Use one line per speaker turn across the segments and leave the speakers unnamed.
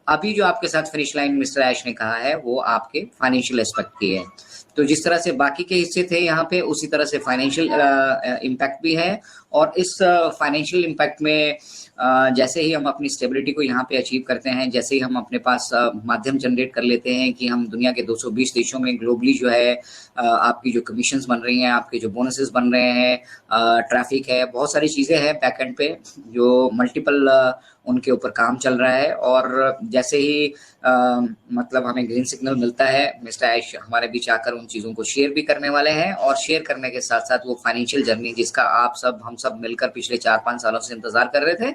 अभी जो आपके साथ फिनिश लाइन मिस्टर ऐश ने कहा है वो आपके फाइनेंशियल एस्पेक्ट की है। तो जिस तरह से बाकी के हिस्से थे यहाँ पे, उसी तरह से फाइनेंशियल इम्पैक्ट भी है। और इस फाइनेंशियल इम्पैक्ट में जैसे ही हम अपनी स्टेबिलिटी को यहाँ पे अचीव करते हैं, जैसे ही हम अपने पास माध्यम जनरेट कर लेते हैं कि हम दुनिया के 220 देशों में ग्लोबली जो है आपकी जो कमीशंस बन रही हैं, आपके जो बोनसेस बन रहे हैं, ट्रैफिक है, बहुत सारी चीज़ें हैं बैक एंड पे जो मल्टीपल उनके ऊपर काम चल रहा है। और जैसे ही मतलब हमें ग्रीन सिग्नल मिलता है, मिस्टर ऐश हमारे बीच आकर उन चीज़ों को शेयर भी करने वाले हैं। और शेयर करने के साथ साथ वो फाइनेंशियल जर्नी जिसका आप सब हम सब मिलकर पिछले 4-5 सालों से इंतजार कर रहे थे,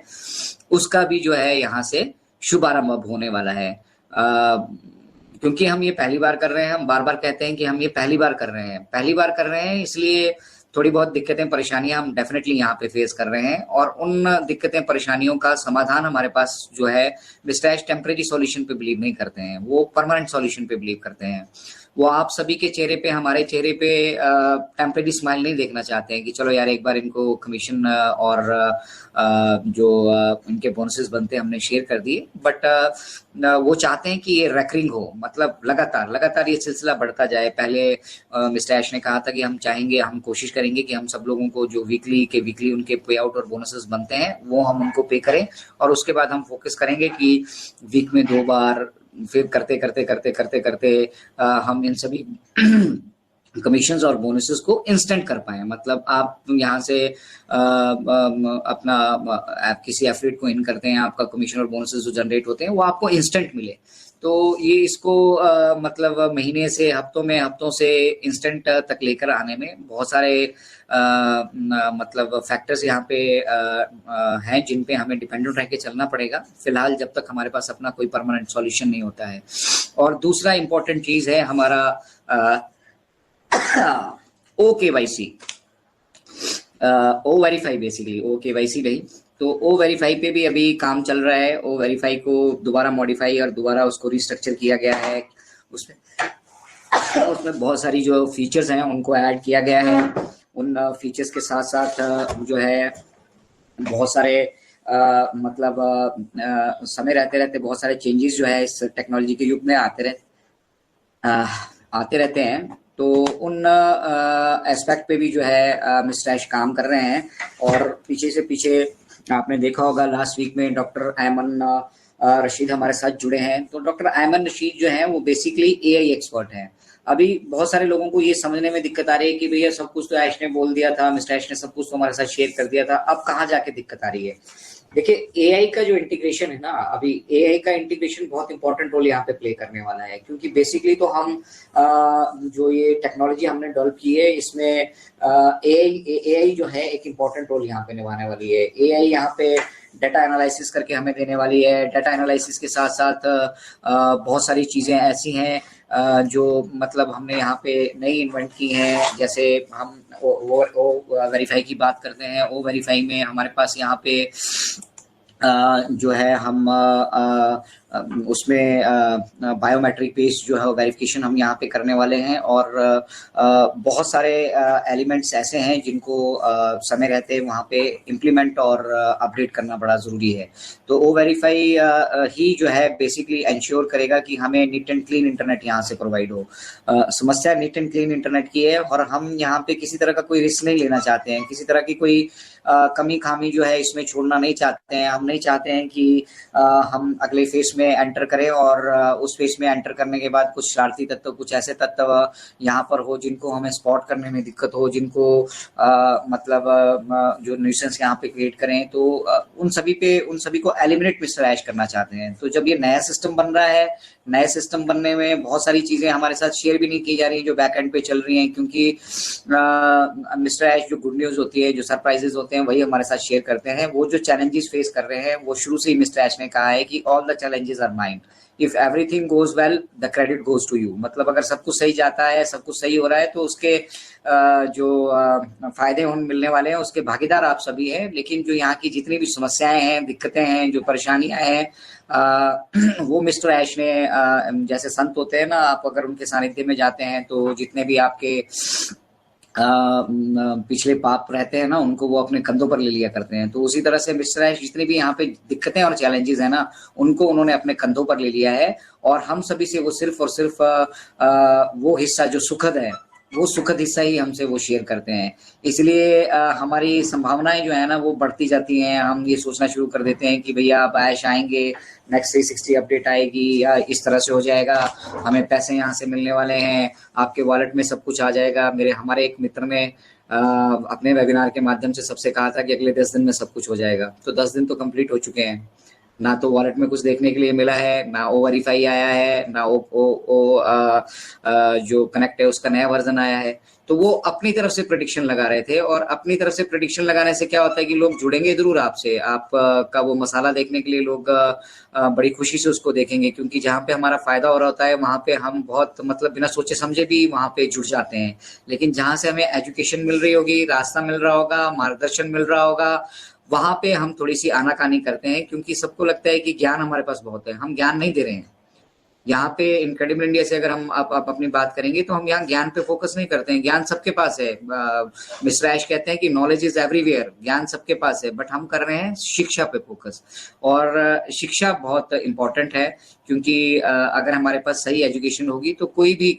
उसका भी जो है यहाँ से शुभारंभ अब होने वाला है। क्योंकि हम ये पहली बार कर रहे हैं, हम बार बार कहते हैं कि हम ये पहली बार कर रहे हैं, इसलिए थोड़ी बहुत दिक्कतें परेशानियां हम डेफिनेटली यहाँ पे फेस कर रहे हैं। और उन दिक्कतें परेशानियों का समाधान हमारे पास जो है, मिस्टर ऐश टेम्परेरी सॉल्यूशन पे बिलीव नहीं करते हैं, वो परमानेंट सॉल्यूशन पे बिलीव करते हैं। वो आप सभी के चेहरे पे, हमारे चेहरे पे टेम्परेरी स्माइल नहीं देखना चाहते हैं कि चलो यार एक बार इनको कमीशन और जो इनके बोनसेस बनते हैं हमने शेयर कर दिए। बट वो चाहते हैं कि ये रेकरिंग हो, मतलब लगातार ये सिलसिला बढ़ता जाए। पहले मिस्टर ऐश ने कहा था कि हम चाहेंगे, हम कोशिश करेंगे कि हम सब लोगों को जो वीकली उनके पे आउट और बोनसेस बनते हैं वो हम उनको पे करें। और उसके बाद हम फोकस करेंगे कि वीक में 2 बार, फिर करते हम इन सभी कमीशंस और बोनसेस को इंस्टेंट कर पाए। मतलब आप यहाँ से अपना आप किसी एफिलिएट को इन करते हैं, आपका कमीशन और बोनसेस जो जनरेट होते हैं वो आपको इंस्टेंट मिले। तो ये इसको मतलब महीने से, हफ्तों से इंस्टेंट तक लेकर आने में बहुत सारे मतलब फैक्टर्स यहाँ पे हैं जिन पे हमें डिपेंडेंट रह के चलना पड़ेगा फिलहाल, जब तक हमारे पास अपना कोई परमानेंट सॉल्यूशन नहीं होता है। और दूसरा इंपॉर्टेंट चीज है हमारा OKYC, ओ वेरीफाई, बेसिकली OKYC नहीं तो ओ वेरीफाई पे भी अभी काम चल रहा है। ओ वेरीफाई को दोबारा मॉडिफाई और दोबारा उसको रिस्ट्रक्चर किया गया है। उसमें बहुत सारी जो फीचर्स हैं उनको ऐड किया गया है। उन फीचर्स के साथ साथ जो है बहुत सारे मतलब समय रहते बहुत सारे चेंजेस जो है इस टेक्नोलॉजी के युग में आते रहते हैं। तो उन एस्पेक्ट पे भी जो है मिस्टर ऐश काम कर रहे हैं। और पीछे आपने देखा होगा लास्ट वीक में डॉक्टर ऐमन रशीद हमारे साथ जुड़े हैं। तो डॉक्टर ऐमन रशीद जो है वो बेसिकली AI एक्सपर्ट हैं। अभी बहुत सारे लोगों को ये समझने में दिक्कत आ रही है कि भैया सब कुछ तो ऐश ने बोल दिया था, मिस्टर ऐश ने सब कुछ तो हमारे साथ शेयर कर दिया था, अब कहाँ जाके दिक्कत आ रही है। देखिए AI का जो इंटीग्रेशन है ना, अभी AI का इंटीग्रेशन बहुत इंपॉर्टेंट रोल यहाँ पे प्ले करने वाला है। क्योंकि बेसिकली तो हम जो ये टेक्नोलॉजी हमने डेवलप की है इसमें AI जो है एक इंपॉर्टेंट रोल यहाँ पे निभाने वाली है। AI यहाँ पे डाटा एनालिसिस करके हमें देने वाली है। डाटा एनालिसिस के साथ साथ बहुत सारी चीजें ऐसी हैं जो मतलब हमने यहाँ पे नई इन्वेंट की हैं। जैसे हम ओ वेरीफाई की बात करते हैं, ओ वेरीफाई में हमारे पास यहाँ पे जो है हम उसमें बायोमेट्रिक बेस्ड जो है वेरिफिकेशन हम यहाँ पे करने वाले हैं। और बहुत सारे एलिमेंट्स ऐसे हैं जिनको समय रहते वहाँ पे इम्प्लीमेंट और अपडेट करना बड़ा ज़रूरी है। तो ओ वेरीफाई ही जो है बेसिकली इंश्योर करेगा कि हमें नीट एंड क्लीन इंटरनेट यहाँ से प्रोवाइड हो। समस्या नीट एंड क्लीन इंटरनेट की है और हम यहाँ पे किसी तरह का कोई रिस्क नहीं लेना चाहते हैं, किसी तरह की कोई कमी खामी जो है इसमें छोड़ना नहीं चाहते हैं। हम नहीं चाहते हैं कि हम अगले फेज में एंटर करें और उस फेज में एंटर करने के बाद कुछ शरारती तत्व, कुछ ऐसे तत्व यहाँ पर हो जिनको हमें स्पॉट करने में दिक्कत हो, जिनको मतलब जो न्यूसेंस यहाँ पे क्रिएट करें। तो उन सभी को एलिमिनेट मिस्टर ऐश करना चाहते हैं। तो जब ये नया सिस्टम बन रहा है, नए सिस्टम बनने में बहुत सारी चीजें हमारे साथ शेयर भी नहीं की जा रही जो बैक एंड पे चल रही हैं। क्योंकि मिस्टर ऐश जो गुड न्यूज होती है, जो सरप्राइजेस होते हैं, वही हमारे साथ शेयर करते हैं। वो जो चैलेंजेस फेस कर रहे हैं वो शुरू से ही मिस्टर ऐश ने कहा है कि all the challenges are mine, if everything goes well the credit goes to you. मतलब अगर सब कुछ सही जाता है, सब कुछ सही हो रहा है तो उसके जो फायदे उन मिलने वाले हैं उसके भागीदार आप सभी हैं। लेकिन जो यहाँ की जितनी भी समस्याएं हैं, दिक्कतें हैं, जो परेशानियां हैं, वो मिस्टर ऐश ने जैसे संत होते हैं ना, आप अगर उनके सानिध्य में जाते हैं तो जितने भी आपके पिछले पाप रहते हैं ना, उनको वो अपने कंधों पर ले लिया करते हैं। तो उसी तरह से मिस्टर ऐश जितनी भी यहाँ पे दिक्कतें और चैलेंजेस है ना, उनको उन्होंने अपने कंधों पर ले लिया है, और हम सभी से वो सिर्फ और सिर्फ वो हिस्सा जो सुखद है, वो सुखद हिस्सा ही हमसे वो शेयर करते हैं। इसलिए हमारी संभावनाएं जो है ना वो बढ़ती जाती हैं। हम ये सोचना शुरू कर देते हैं कि भैया अब ऐश आएंगे, नेक्स्ट 360 अपडेट आएगी, या इस तरह से हो जाएगा, हमें पैसे यहाँ से मिलने वाले हैं, आपके वॉलेट में सब कुछ आ जाएगा। हमारे एक मित्र ने अपने वेबिनार के माध्यम से सबसे कहा था कि अगले 10 दिन में सब कुछ हो जाएगा। तो 10 दिन तो कंप्लीट हो चुके हैं, ना तो वॉलेट में कुछ देखने के लिए मिला है, ना ओ वेरीफाई आया है, ना जो कनेक्ट है उसका नया वर्जन आया है। तो वो अपनी तरफ से प्रेडिक्शन लगा रहे थे, और अपनी तरफ से प्रेडिक्शन लगाने से क्या होता है कि लोग जुड़ेंगे जरूर आपसे, आप का वो मसाला देखने के लिए लोग बड़ी खुशी से उसको देखेंगे, क्योंकि जहाँ पे हमारा फायदा हो रहा होता है वहां पे हम बहुत मतलब बिना सोचे समझे भी वहां पे जुड़ जाते हैं। लेकिन जहां से हमें एजुकेशन मिल रही होगी, रास्ता मिल रहा होगा, मार्गदर्शन मिल रहा होगा, वहां पे हम थोड़ी सी आनाकानी करते हैं, क्योंकि सबको लगता है कि ज्ञान हमारे पास बहुत है। हम ज्ञान नहीं दे रहे हैं यहाँ पे। इनक्रेडिबल इंडिया से अगर हम आप अपनी बात करेंगे तो हम यहाँ ज्ञान पे फोकस नहीं करते हैं। ज्ञान सबके पास है। मिस्टर ऐश कहते हैं कि नॉलेज इज एवरीवेयर, ज्ञान सबके पास है, बट हम कर रहे हैं शिक्षा पे फोकस। और शिक्षा बहुत इंपॉर्टेंट है, क्योंकि अगर हमारे पास सही एजुकेशन होगी तो कोई भी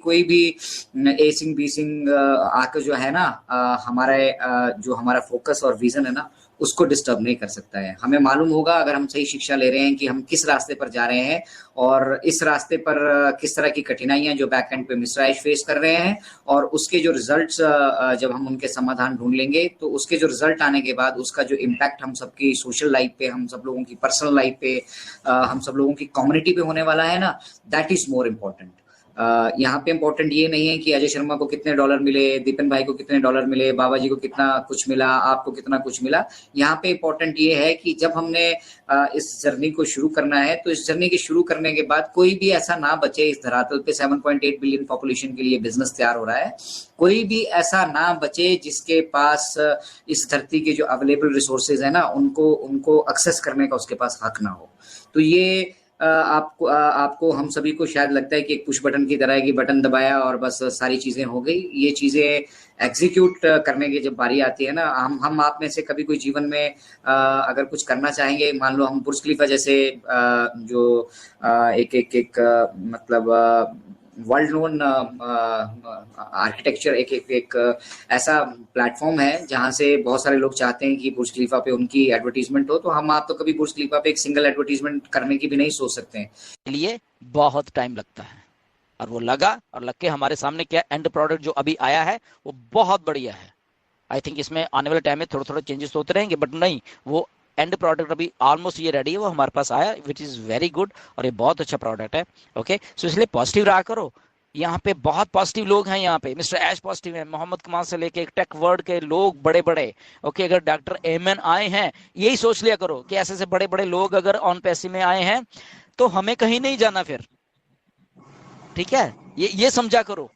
ए सिंह बी सिंह आके जो है ना हमारे जो हमारा फोकस और विजन है ना उसको डिस्टर्ब नहीं कर सकता है। हमें मालूम होगा अगर हम सही शिक्षा ले रहे हैं कि हम किस रास्ते पर जा रहे हैं, और इस रास्ते पर किस तरह की कठिनाइयां जो बैक एंड पे मिस्टर ऐश फेस कर रहे हैं, और उसके जो रिजल्ट्स जब हम उनके समाधान ढूंढ लेंगे तो उसके जो रिजल्ट आने के बाद उसका जो इम्पैक्ट हम सबकी सोशल लाइफ पे, हम सब लोगों की पर्सनल लाइफ पे, हम सब लोगों की कम्युनिटी पे होने वाला है ना, दैट इज मोर इम्पोर्टेंट। यहाँ पे इम्पोर्टेंट ये नहीं है कि अजय शर्मा को कितने डॉलर मिले, दीपन भाई को कितने डॉलर मिले, बाबा जी को कितना कुछ मिला, आपको कितना कुछ मिला। यहाँ पे इम्पोर्टेंट ये है कि जब हमने इस जर्नी को शुरू करना है, तो इस जर्नी के शुरू करने के बाद कोई भी ऐसा ना बचे इस धरातल पे। 7.8 बिलियन पॉपुलेशन के लिए बिजनेस तैयार हो रहा है, कोई भी ऐसा ना बचे जिसके पास इस धरती के जो अवेलेबल रिसोर्सेज है ना उनको एक्सेस करने का उसके पास हक ना हो। तो ये आपको हम सभी को शायद लगता है कि एक पुश बटन की तरह है कि बटन दबाया और बस सारी चीजें हो गई। ये चीजें एग्जीक्यूट करने की जब बारी आती है ना, हम आप में से कभी कोई जीवन में अगर कुछ करना चाहेंगे, मान लो हम बुर्ज खलीफा जैसे जो एक मतलब वर्ल्ड नोन आर्किटेक्चर एक ऐसा प्लेटफॉर्म है जहां से बहुत सारे लोग चाहते हैं कि बुर्ज खलीफा पे उनकी एडवर्टीजमेंट हो, तो हम आप तो कभी बुर्ज खलीफा पे एक सिंगल एडवर्टीजमेंट करने की भी नहीं सोच सकते हैं।
लिए बहुत टाइम लगता है, और वो लगा और लग के हमारे सामने क्या एंड प्रोडक्ट जो अभी आया है वो बहुत बढ़िया है। आई थिंक इसमें आने वाले टाइम में थोड़े थोड़े चेंजेस होते रहेंगे, बट नहीं, वो एंड प्रोडक्ट अभी ऑलमोस्ट ये रेडी है, वो हमारे पास आया, विच इज वेरी गुड, और ये बहुत अच्छा प्रोडक्ट है। ओके, सो इसलिए पॉजिटिव रहा करो। यहाँ पे बहुत पॉजिटिव लोग हैं, यहाँ पे मिस्टर ऐश पॉजिटिव है, मोहम्मद कमाल से लेके टेक वर्ल्ड के लोग बड़े बड़े। ओके, अगर डॉक्टर एमएन आए हैं, यही सोच लिया करो कि ऐसे से बड़े बड़े लोग अगर ऑन पैसे में आए हैं तो हमें कहीं नहीं जाना फिर, ठीक है, ये समझा करो।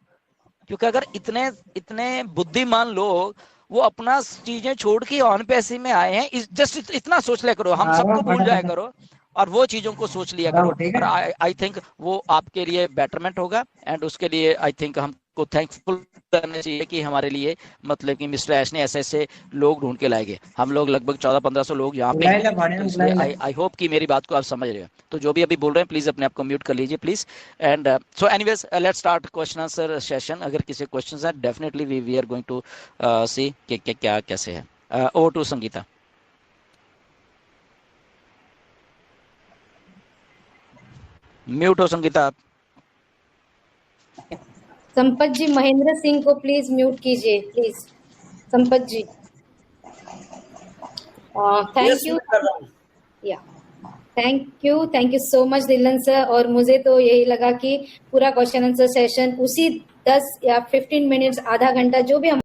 क्योंकि अगर इतने इतने बुद्धिमान लोग वो अपना चीजें छोड़ के ऑन पैसे में आए हैं, जस्ट इतना सोच लिया करो, हम सबको भूल जाया करो और वो चीजों को सोच लिया करो, और आई थिंक वो आपके लिए बेटरमेंट होगा। एंड उसके लिए आई थिंक हमको थैंकफुल करना चाहिए कि हमारे लिए मतलब कि मिस्टर ऐश ने ऐसे ऐसे लोग ढूंढ के लाएंगे। हम लोग लगभग 1400-1500 लोग यहाँ पे हैं, तो इसलिए आई होप कि मेरी बात को आप समझ रहे हो। तो जो भी अभी बोल रहे हैं प्लीज अपने आप को म्यूट कर लीजिए please. And so anyways let's start question answer session. अगर किसी क्वेश्चन है definitely we are going to see कि क्या कैसे है। Over to Sangeeta. म्यूट हो संगीता आप।
संपत जी, महेंद्र सिंह को प्लीज म्यूट कीजिए please. Sampat ji, thank you. या thank you so much Dhillon sir. और मुझे तो यही लगा कि पूरा क्वेश्चन आंसर सेशन उसी 10 या 15 मिनट्स, आधा घंटा जो भी हम